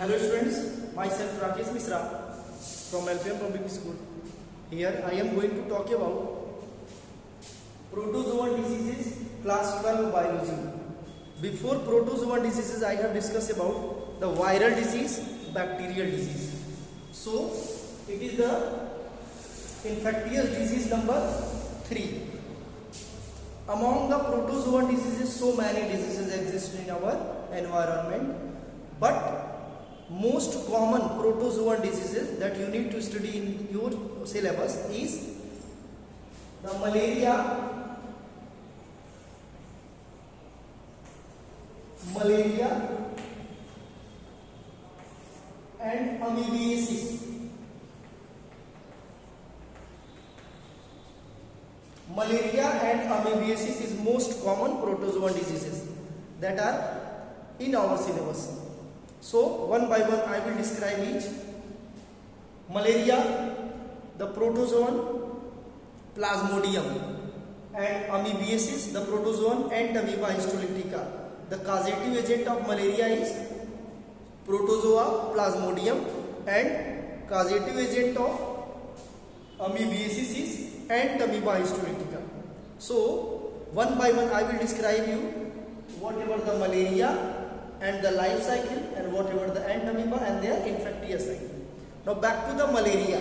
Hello students, myself Rakesh Misra from LPM Public School. Here I am going to talk about protozoan diseases class 12 biology. Before protozoan diseases I have discussed about the viral disease, bacterial disease. So it is the infectious disease number 3. Among the protozoan diseases, so many diseases exist in our environment, but most common protozoan diseases that you need to study in your syllabus is the malaria, and amoebiasis. Malaria and amoebiasis is most common protozoan diseases that are in our syllabus. So one by one I will describe each. Malaria, the protozoan Plasmodium, and amoebiasis, the protozoan Entamoeba histolytica. The causative agent of malaria is protozoa Plasmodium, and causative agent of amoebiasis is Entamoeba histolytica. So one by one I will describe you whatever the malaria and the life cycle, and whatever the Entamoeba and their infectious cycle. Now back to the malaria.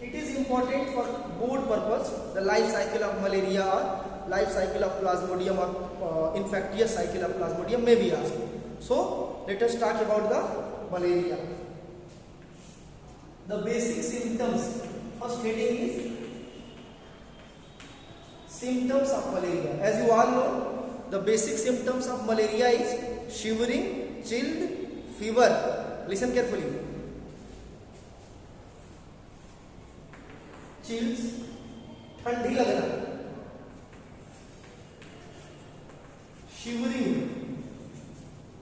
It is important for board purpose, the life cycle of malaria or life cycle of Plasmodium or infectious cycle of Plasmodium may be asked. So let us talk about the malaria. The basic symptoms. First heading is symptoms of malaria. As you all know, the basic symptoms of malaria is shivering, chilled, fever. Listen carefully. Chills, ठंडी लगना, shivering,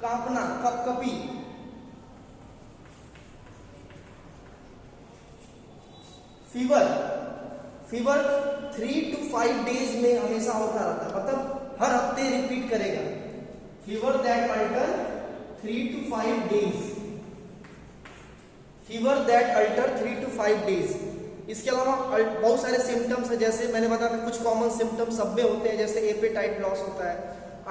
कांपना, कपकपी, fever 3 to 5 days में हमेशा होता रहता है, मतलब हर हफ्ते repeat करेगा. Fever that alter 3 to 5 days. Fever that alter 3 to 5 days. इसके अलावा बहुत सारे सिम्टम्स है, जैसे मैंने बताया कुछ कॉमन सिम्टम्स सब में होते हैं, जैसे एपेटाइट लॉस होता है,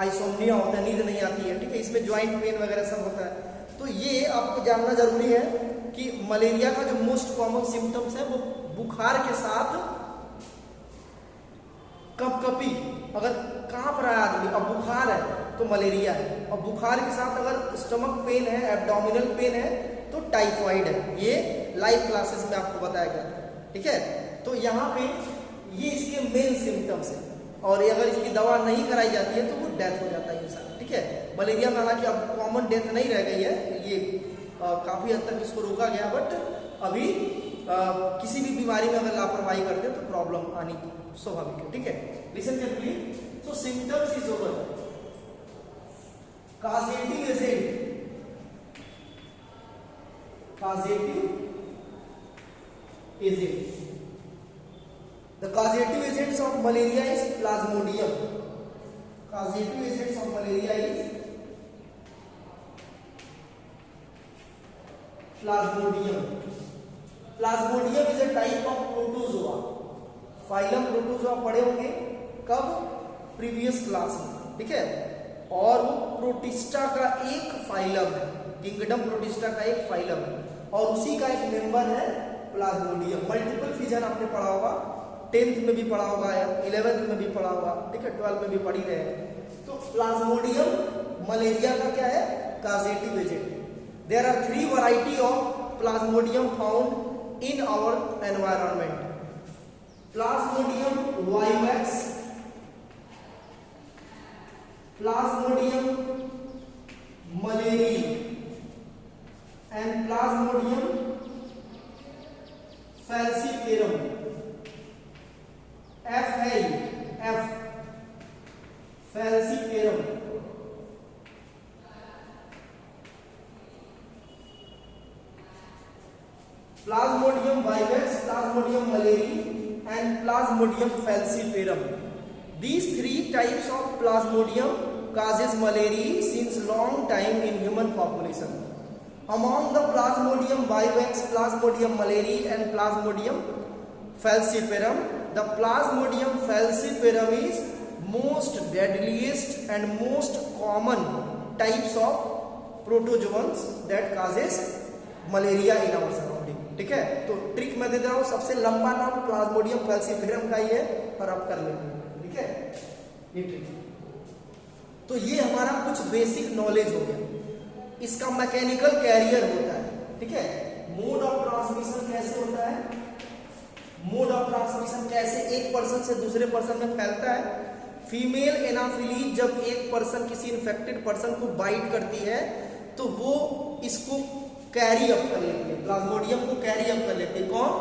आइसोम्निया होता है, नींद नहीं आती है, ठीक है, इसमें ज्वाइंट पेन वगैरह सब होता है. तो ये आपको जानना जरूरी है कि मलेरिया का जो मोस्ट कॉमन सिम्टम्स है वो बुखार के साथ कपकपी. अगर कांप रहा है आदमी और बुखार है तो मलेरिया है, और बुखार के साथ अगर स्टमक पेन है, एब्डोमिनल पेन है तो टाइफाइड है. ये लाइव क्लासेस में आपको बताया गया था, ठीक है. तो यहाँ पे ये इसके मेन सिम्टम्स है, और अगर इसकी दवा नहीं कराई जाती है तो वो डेथ हो जाता है इंसान, ठीक है. मलेरिया में हालांकि अब कॉमन डेथ नहीं रह गई है, ये काफी हद तक इसको रोका गया, बट अभी किसी भी बीमारी में अगर लापरवाही करते हैं तो प्रॉब्लम आनी स्वाभाविक है, ठीक है. Listen carefully. So symptoms is over. Causative agent, the causative agents of malaria is Plasmodium. Causative agents of malaria is Plasmodium. Plasmodium is a type of protozoa. Phylum Protozoa पढ़े होंगे कब? प्रीवियस क्लास में, ठीक है. और वो protista का एक फाइलम है, किंगडम प्रोटिस्टा का एक फाइलम है, और उसी का एक मेंबर है प्लाज्मोडियम. मल्टीपल फिजन आपने पढ़ा होगा, 10th में भी पढ़ा होगा, 11th में भी पढ़ा होगा, ठीक है, 12th में भी पढ़ी रहे. तो प्लाज्मोडियम मलेरिया का क्या है? Causative agent. There are 3 variety of plasmodium found in our environment. Plasmodium vivax, plasmodium malariae, and plasmodium falciparum. F है, F falciparum. Plasmodium vivax, Plasmodium malarii and Plasmodium falciparum. These three types of Plasmodium causes malaria since long time in human population. Among the Plasmodium vivax, Plasmodium malaria and Plasmodium falciparum, the Plasmodium falciparum is most deadliest and most common types of protozoans that causes malaria in our surrounding. ठीक है, तो trick मैं दे रहा हूं, सबसे लंबा नाम Plasmodium falciparum का ही है और आप कर लेंगे. ठीक है, ये ट्रिक. तो ये हमारा कुछ बेसिक नॉलेज हो गया. इसका मैकेनिकल कैरियर होता है. ठीक है, मोड ऑफ ट्रांसमिशन कैसे होता है, मोड ऑफ ट्रांसमिशन कैसे एक पर्सन से दूसरे पर्सन में फैलता है. फीमेल एनाफिलीज जब एक पर्सन किसी इन्फेक्टेड पर्सन को बाइट करती है तो वो इसको कैरी अप कर लेते हैं, प्लाज्मोडियम को कैरी अप कर लेते हैं. कौन?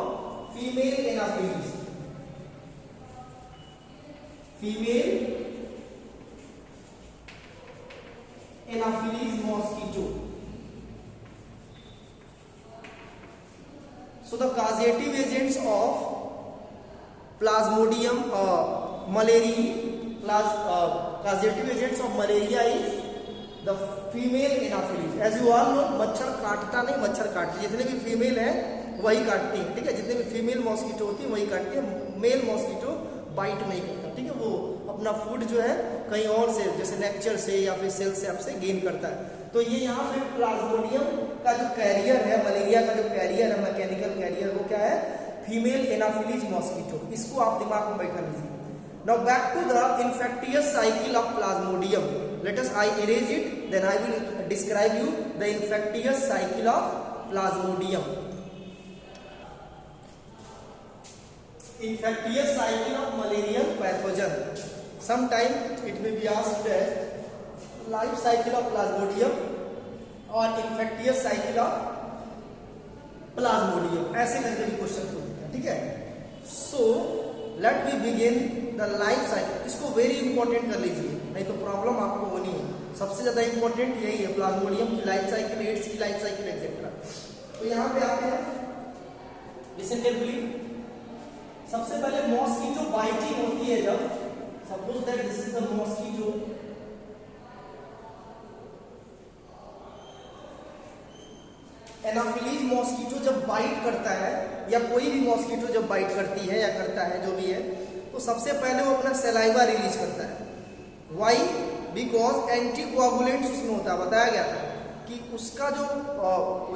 Female Anopheles. Female Anopheles mosquito. So the causative agents of Plasmodium causative agents of malaria is the female anopheles. As you all know, मच्छर काटता नहीं, मच्छर काटती. जितने भी फीमेल है वही काटती है. ठीक है, जितने भी फीमेल मॉस्किटो होती है वही काटती है. मेल मॉस्किटो बाइट नहीं करता. ठीक है, वो अपना फूड जो है कहीं और से, जैसे नेक्चर से या फिर सेल से आपसे गेन करता है. तो ये यहाँ पे प्लाज्मोडियम का जो कैरियर है, मलेरिया का जो कैरियर है, मैकेनिकल कैरियर, वो क्या है? Female Anopheles mosquito. इसको आप दिमाग में बैठा लीजिए. Now back to the infectious cycle of Plasmodium. Let us I erase it, then I will describe you the infectious cycle of Plasmodium. Infectious cycle of malarial pathogen. Sometime it may be asked as life cycle of Plasmodium or infectious cycle of Plasmodium. ऐसे करके भी question पूछते हैं. ठीक है, so let me begin the life cycle. इसको very important कर लीजिए, नहीं तो प्रॉब्लम आपको होनी है. सबसे ज्यादा इंपॉर्टेंट यही है, प्लाज्मोडियम की लाइफ साइकिल, एड्स की लाइफ साइकिल एक्सेट्रा. तो यहाँ पे आते हैं, लिसन केयरफुली. सबसे पहले मॉस्किटो बाइटिंग होती है जब, suppose that this is the mosquito. Anopheles mosquito जब बाइट करता है, या कोई भी मॉस्किटो जब बाइट करती है या करता है, जो भी है, तो सबसे पहले वो अपना सलाइवा रिलीज करता है. वाई? बिकॉज एंटीकोआगुलेंट्स उसमें होता है. बताया गया था कि उसका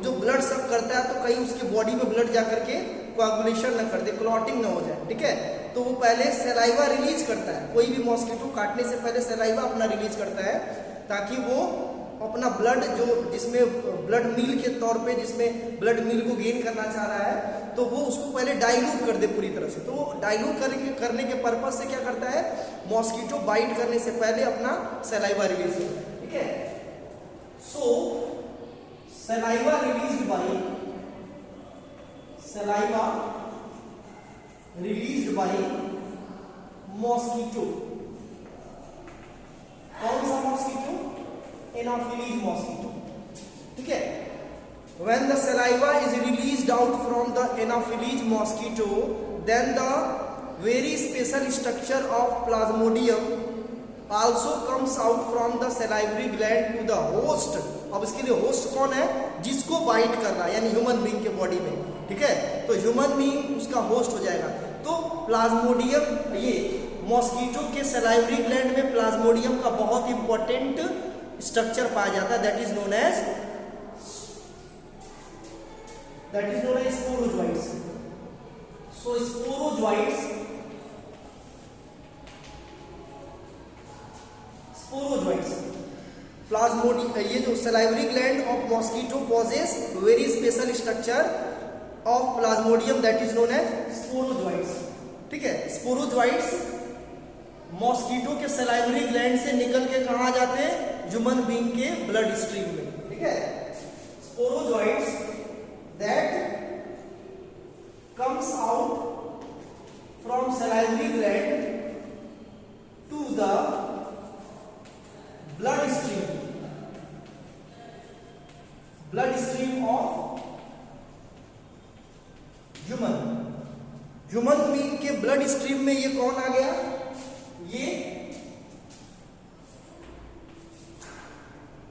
जो ब्लड सक करता है तो कहीं उसके बॉडी में ब्लड जाकर के कोआगुलेशन न कर दे, क्लॉटिंग न हो जाए. ठीक है, तो वो पहले सलाइवा रिलीज करता है. कोई भी मॉस्किटो काटने से पहले सलाइवा अपना रिलीज करता है ताकि वो अपना ब्लड, जो जिसमें ब्लड मील के तौर पे, जिसमें ब्लड मील को गेन करना चाह रहा है, तो वो उसको पहले डाइल्यूट कर दे पूरी तरह से. तो वो डाइल्यूट करने के पर्पस से क्या करता है, मॉस्किटो बाइट करने से पहले अपना सलाइवा रिलीज करता है. ठीक है, सो सलाइवा रिलीज्ड बाय मॉस्किटो. कौन सा मॉस्किटो? Anopheles mosquito. ठीक है, when the saliva is released out from the Anopheles mosquito, then the very special structure of Plasmodium also comes out from the salivary gland to the host. अब इसके लिए host कौन है? जिसको bite कर रहा है, यानी ह्यूमन बीइंग के बॉडी में. ठीक है, तो ह्यूमन बीइंग उसका होस्ट हो जाएगा. तो प्लाज्मोडियम, ये मॉस्किटो के सलाइवरी ग्लैंड में प्लाज्मोडियम का बहुत इंपॉर्टेंट स्ट्रक्चर पाया जाता है, that is known as sporozoites. So sporozoites plasmodium, ये जो salivary gland of mosquito possess very special structure of plasmodium that is known as sporozoites. ठीक है, स्पोरोजोइट्स मॉस्किटो के सलाइवरी ग्लैंड से निकल के कहां जाते हैं? ह्यूमन बीइंग के ब्लड स्ट्रीम में. ठीक है, sporozoites that comes out from salivary gland to the blood stream of human human being के ब्लड स्ट्रीम में ये कौन आ गया,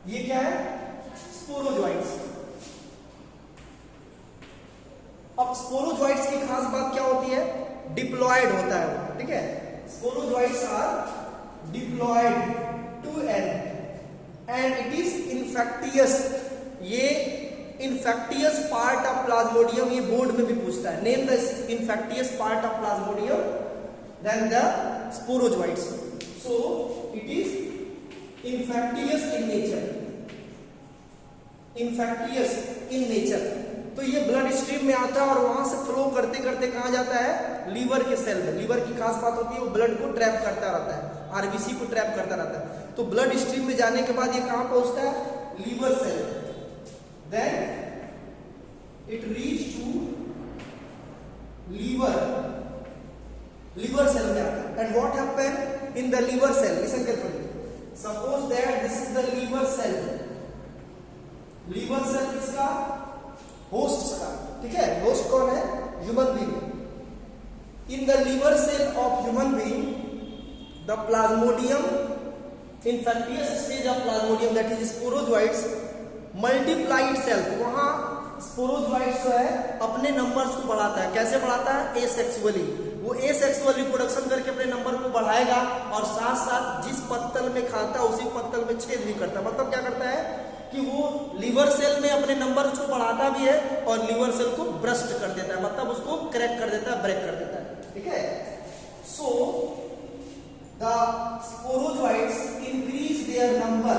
ये क्या है, स्पोरोजोइट्स। अब स्पोरोजोइट्स की खास बात क्या होती है, डिप्लॉयड होता है वो, ठीक है। Sporozoites are diploid to and it is infectious. ये इन्फेक्टियस पार्ट ऑफ प्लाज्मोडियम, ये बोर्ड में भी पूछता है, name the infectious part of plasmodium then the sporozoites. So it is infectious in nature, infectious in nature। तो ये blood stream में आता है और वहां से फ्लो करते करते कहां जाता है, लीवर के सेल में। लीवर की खास बात होती है वो ब्लड को ट्रैप करता रहता है, आरबीसी को ट्रैप करता रहता है। तो ब्लड स्ट्रीम में जाने के बाद ये कहां पहुंचता है, liver cell, then it reach to liver cell में आता है। And what happen in the liver cell, listen carefully. Suppose that this is the liver cell। liver cell किसका, होस्ट का, ठीक है। होस्ट कौन है, human being. In the liver cell of human being the plasmodium, infectious stage of plasmodium that is sporozoites multiply itself। वहां sporozoites जो है अपने नंबर्स को बढ़ाता है। कैसे बढ़ाता है, एसेक्सुअली। वो एसेक्सुअल रिप्रोडक्शन करके अपने नंबर को बढ़ाएगा और साथ साथ जिस पत्तल में खाता है उसी पत्तल में छेद भी करता है। मतलब क्या करता है कि वो लीवर सेल में अपने नंबर्स को बढ़ाता भी है और लीवर सेल को ब्रस्ट कर देता है, मतलब उसको क्रैक कर देता है, ब्रेक कर देता है, ठीक है। So the sporozoites increase their number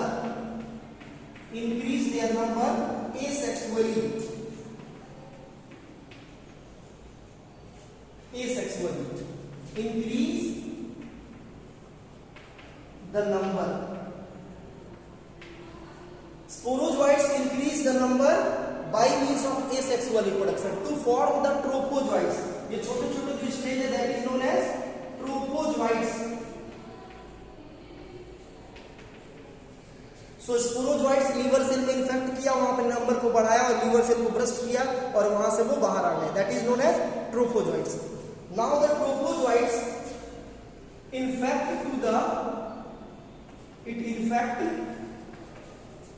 asexually increase the number। Sporozoites increase the number by means of asexual reproduction to form the tropozoites। ये छोटे छोटे जो स्टेज है that is known as tropozoites। सो स्पोरोजोइट्स लीवर सेल में infect किया, वहां पे नंबर को बढ़ाया और लीवर सेल को ब्रस्ट किया और वहां से वो बाहर आ गए, that is known as trophozoites. Now the trophozoites infect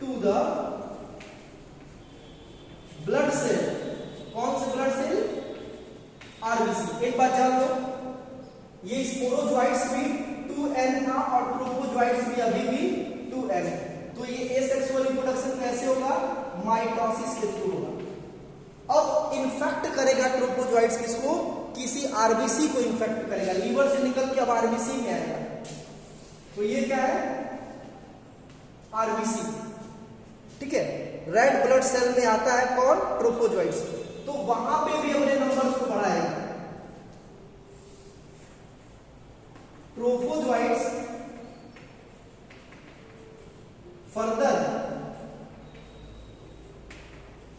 to the blood cell. कौन से ब्लड सेल, आरबीसी। एक बात जान लो, ये स्पोरोजोइट्स भी 2n था और ट्रोपोजोइट्स भी अभी भी 2n। तो ये एसेक्सुअल रिप्रोडक्शन कैसे होगा, माइटोसिस के थ्रू होगा। अब इन्फेक्ट करेगा ट्रोपोजोइट्स किसको, किसी आरबीसी को इन्फेक्ट करेगा। लीवर से निकल के अब आरबीसी में आएगा। तो ये क्या है, आरबीसी, ठीक है। रेड ब्लड सेल में आता है कौन, ट्रोपोजोइट्स। तो वहां पे भी अपने नंबर्स को बढ़ाएगा। ट्रोपोजोइट्स further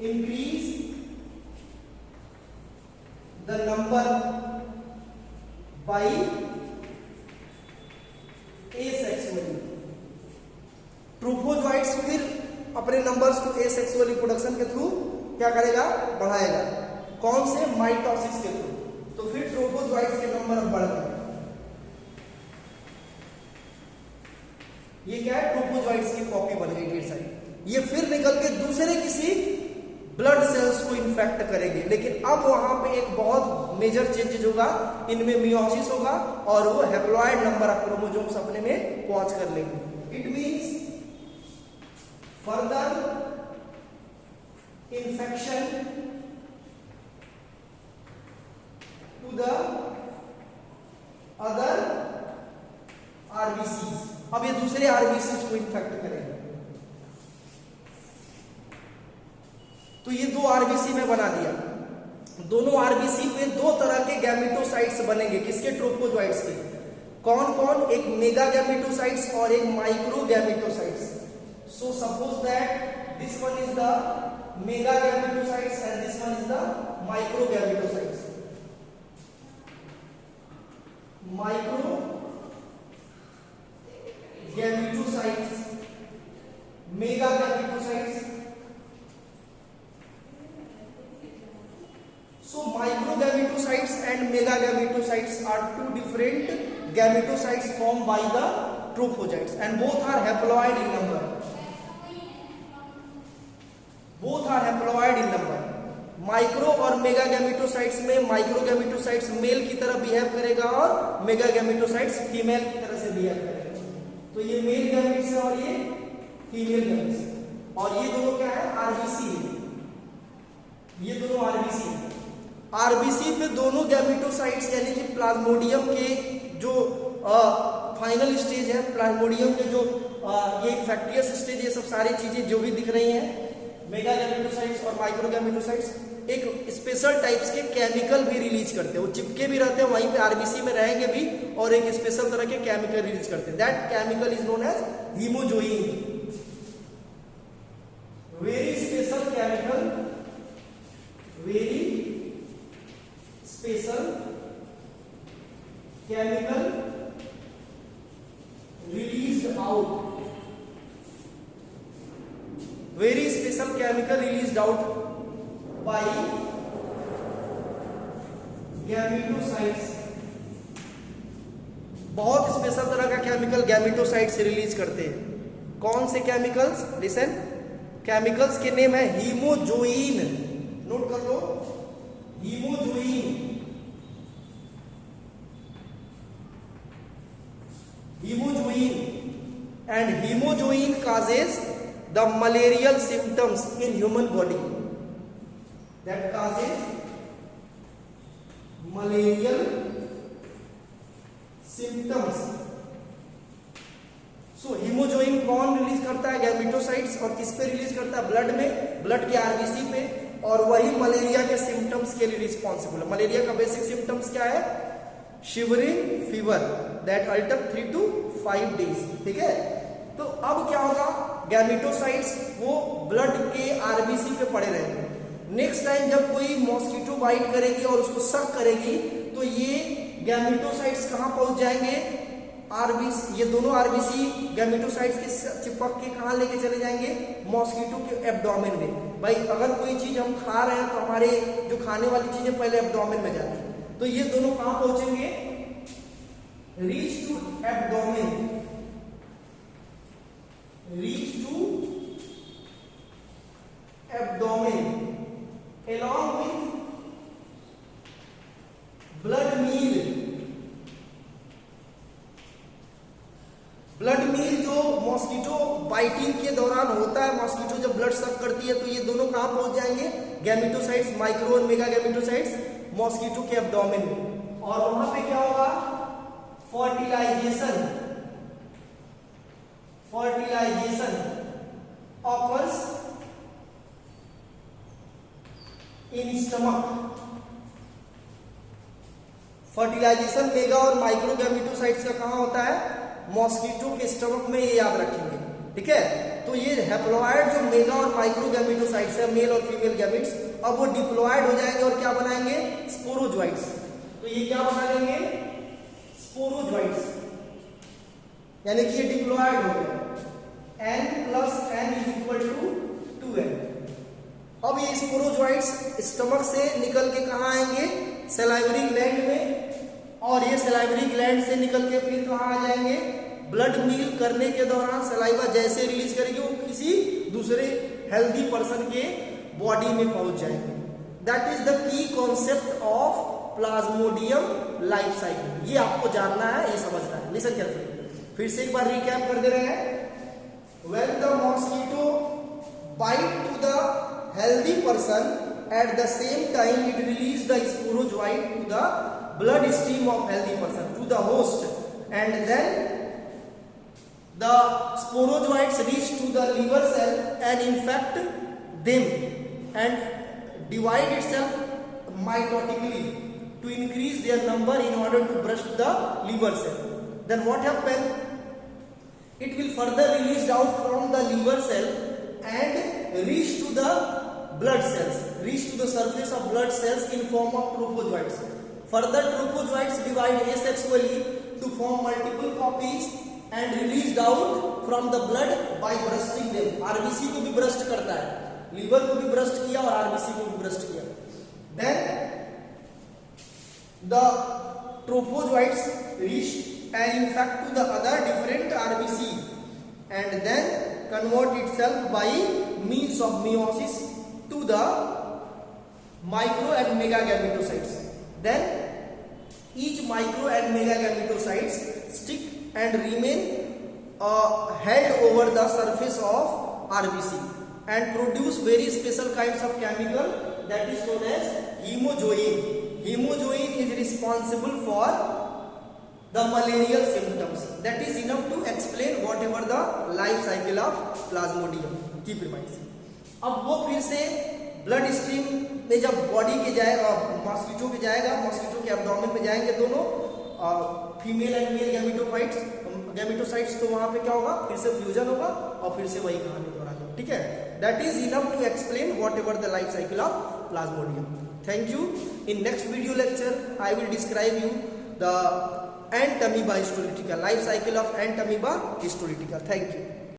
increase the number by asexually। ट्रोपोजोइट्स फिर अपने नंबर्स को एसेक्सुअल रिप्रोडक्शन के थ्रू क्या करेगा, बढ़ाएगा। कौन से, माइटोसिस के थ्रू। तो फिर ट्रोपोजोइट्स के नंबर अब बढ़ गए। ये क्या है, ट्रोपोजोइट्स की कॉपी बन गई ढेर सारी। ये फिर निकल के दूसरे किसी ब्लड सेल्स को इन्फेक्ट करेंगे, लेकिन अब वहां पे एक बहुत मेजर चेंजेस होगा, इनमें मियोसिस होगा और वो हैप्लॉइड नंबर ऑफ क्रोमोसोम्स अपने में पहुंच कर लेंगे। It means further infection to the other RBC. अब ये दूसरे आरबीसी को इन्फेक्ट करेंगे। तो ये दो आरबीसी में बना दिया। दोनों आरबीसी पे दो तरह के गैमेटोसाइट्स बनेंगे, किसके, ट्रोपोजोइट्स के। कौन कौन, एक मेगा गैमेटोसाइट्स और एक micro gametocytes. So suppose that this one is the mega gametocytes and this one is the micro gametocytes. Micro gametocytes, mega gametocytes. So micro gametocytes and megagametocytes are two different gametocytes formed by the trophozoites and both are haploid in number. Both are haploid in number. Micro और mega gametocytes में micro gametocytes mail की तरह behave करेगा और mega gametocytes female की तरह से behave करेगा. तो ये मेल गैमेट्स है और ये फीमेल गैमेट्स है और ये दोनों क्या है, आरबीसी है. ये दोनों आरबीसी है. आरबीसी पे दोनों गैमेटोसाइट्स यानी कि प्लाज्मोडियम के जो फाइनल स्टेज है, प्लाज्मोडियम के जो ये फैक्टियस स्टेज, ये सब सारी चीजें जो भी दिख रही हैं मेगा गैमेटोसाइट्स और माइक्रो गैमेटोसाइट्स एक स्पेशल टाइप्स के केमिकल भी रिलीज करते हैं. वो चिपके भी रहते हैं वहीं पे आरबीसी में रहेंगे भी और एक स्पेशल तरह के केमिकल रिलीज करते हैं. That chemical is known as hemozoin. Very special chemical, very special chemical released out. Very special chemical released out by gametocytes. बहुत स्पेशल तरह का केमिकल गैमेटोसाइट्स रिलीज करते हैं. कौन से केमिकल्स? लिसन, केमिकल्स के नेम है हीमोजोइन. नोट कर लो, hemozoin. Hemozoin and hemozoin causes the malarial symptoms in human body. That causes malarial symptoms. So hemojoin कौन रिलीज करता है? गैमेटोसाइट्स. और किस पे रिलीज करता है? ब्लड में, ब्लड के आरबीसी पे. और वही मलेरिया के सिम्टम्स के लिए रिस्पॉन्सिबल है. मलेरिया का बेसिक सिम्टम्स क्या है? Shivering fever that alter 3 to 5 days. ठीक है. तो अब क्या होगा, गैमेटोसाइट्स वो ब्लड के आरबीसी पे पड़े रहेंगे. नेक्स्ट टाइम जब कोई मॉस्किटो बाइट करेगी और उसको सक करेगी तो ये गैमेटोसाइट्स कहां पहुंच जाएंगे? आरबीसी. ये दोनों आरबीसी गैमेटोसाइट्स के चिपक के कहां लेके चले जाएंगे? मॉस्किटो के एब्डोमेन में. भाई अगर कोई चीज हम खा रहे हैं तो हमारे जो खाने वाली चीजें पहले एब्डोमेन में जाती है. तो ये दोनों कहां पहुंचेंगे? Reach to abdomen. Reach to abdomen along with blood meal. Blood meal जो मॉस्किटो बाइटिंग के दौरान होता है, मॉस्किटो जब ब्लड सक करती है तो ये दोनों कहां पहुंच जाएंगे? गैमेटोसाइट्स, माइक्रो और मेगा गैमेटोसाइट्स मॉस्किटो के एब्डोमेन में. और वहां पे क्या होगा? Fertilization. Fertilization occurs in stomach. Fertilization mega और माइक्रो गैमेटोसाइट्स का कहां होता है? मॉस्किटो के स्टमक में. ये याद रखेंगे. ठीक है. तो ये हैप्लॉइड जो मेगा और माइक्रो गैमेटोसाइट्स है, मेल और फीमेल गैमेट्स, अब वो डिप्लॉइड हो जाएंगे और क्या बनाएंगे? स्पोरोजोइट्स. तो ये क्या बना लेंगे? स्पोरोजोइट्स. यानी कि ये डिप्लॉइड हो गए. n plus n is equal to 2n. अब ये स्पोरोजोइट्स स्टमक से निकल के कहां आएंगे? सलाइवरी ग्लैंड में. और ये सलाइवरी ग्लैंड से निकल के फिर कहां आ जाएंगे? ब्लड मील करने के दौरान सलाइवा जैसे रिलीज करेगी वो किसी दूसरे हेल्दी पर्सन के बॉडी में पहुंच जाएंगे. That is the key concept of Plasmodium life cycle. ये आपको जानना है, ये समझना है. Listen carefully. फिर से एक बार रिकैप कर दे रहे हैं. When the mosquito bite to the healthy person, at the same time it release the sporozoite to the blood stream of healthy person, to the host, and then the sporozoites reach to the liver cell and infect them and divide itself mitotically to increase their number in order to burst the liver cell. Then what happens? It will further released out from the liver cell and reach to the blood cells, reach to the surface of blood cells in form of trophozoites. Further, trophozoites divide asexually to form multiple copies and released out from the blood by bursting them. RBC को भी burst करता है, liver को भी burst किया और RBC को भी burst किया. Then the trophozoites reach and infect to the other different RBC and then convert itself by means of meiosis to the micro and megagametocytes. Then each micro and megagametocytes stick and remain held over the surface of RBC and produce very special kinds of chemical that is known as hemojoin. Hemojoin is responsible for the malarial symptoms. That is enough to explain whatever the life cycle of Plasmodium. Keep in mind. अब वो फिर से blood stream में जब body के जाएगा, mosquito पे जाएगा, मॉस्किटो के एब्डोमेन में जाएंगे दोनों फीमेल एंड मेल गैमेटोसाइट्स, तो वहां पे क्या होगा, फिर से फ्यूजन होगा और फिर से वही कहानी दोहराएगा. ठीक है, that is enough to explain whatever the life cycle of plasmodium. Thank you. In next video lecture I will describe you the ant amoeba histolytica, life cycle of ant amoeba histolytica. Thank you.